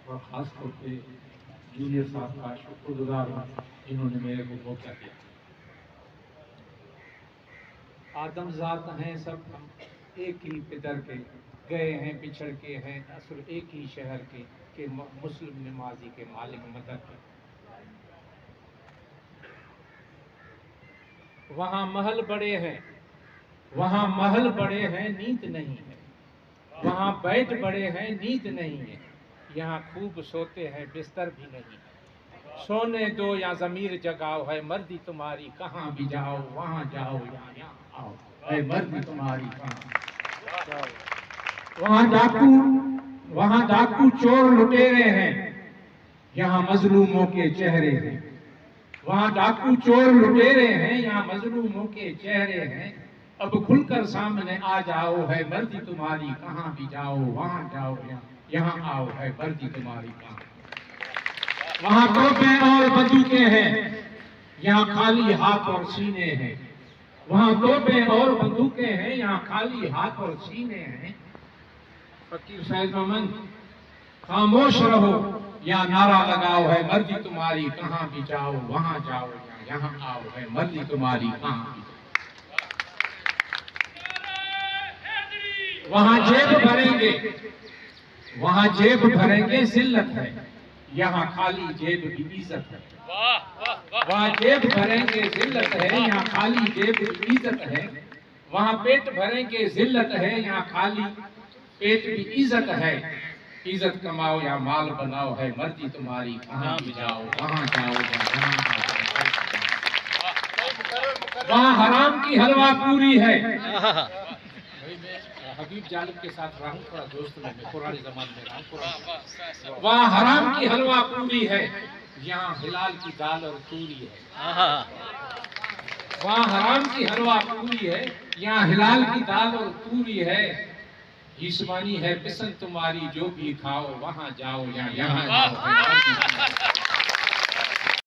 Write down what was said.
और ख़ास तौर पे जूनियर साहब का शुक्रगुजार हूँ, इन्होंने मेरे को मौका दिया। आदमजात हैं सब हम, एक ही पितर के, गए हैं पिछड़ के, हैं असल एक ही शहर के मुस्लिम नमाजी के मालिक मदर के। वहाँ महल बड़े हैं, वहाँ महल बड़े हैं, नींद नहीं है। वहाँ बैठ बड़े हैं, नींद नहीं है। यहाँ खूब सोते हैं, बिस्तर भी नहीं है। सोने दो या ज़मीर जगाओ, है मर्दी तुम्हारी कहाँ भी जाओ, वहाँ जाओ या यहाँ आओ, है मर्दी तुम्हारी कहाँ। वहाँ डाकू चोर लुटेरे हैं, यहाँ मजलूमों के चेहरे हैं। वहाँ डाकू चोर लुटेरे हैं, यहाँ मजलूमों के चेहरे हैं। अब खुलकर सामने आ जाओ, है मर्दी तुम्हारी कहाँ भी जाओ, वहाँ जाओ या यहाँ आओ, है मर्दी तुम्हारी कहाँ। वहाँ तोपें और बंदूकें हैं, यहाँ खाली हाथ और सीने हैं। वहाँ तोपें और बंदूकें हैं, यहाँ खाली हाथ और सीने हैं। फकीर सैयद मोहम्मद, खामोश रहो या नारा लगाओ, है मर्जी तुम्हारी कहाँ भी जाओ, वहाँ जाओ या यहाँ आओ, है मर्जी तुम्हारी कहाँ भी। वहाँ जेब भरेंगे जिल्लत है, यहाँ खाली जेब की इज्जत है। वहाँ जेब भरेंगे जिल्लत है, यहाँ खाली जेब की इज्जत है। वहाँ पेट भरेंगे जिल्लत है, यहाँ खाली पेट की इज्जत है। इज्जत कमाओ या माल बनाओ, है मर्जी तुम्हारी कहाँ भी जाओ, वहाँ जाओ या यहाँ आओ। वहाँ हराम की हलवा पूरी है। हबीब जालिब के साथ रहा हूँ, थोड़ा दोस्त में पुराने जमाने में रहा हूँ। वहाँ हराम की हलवा पूरी है, यहाँ हिलाल की दाल और तूरी है। वहाँ हराम की हलवा पूरी है, यहाँ हिलाल की दाल और तूरी है। ईसवानी है पिसन तुम्हारी जो भी खाओ, वहाँ जाओ या यहाँ जाओ।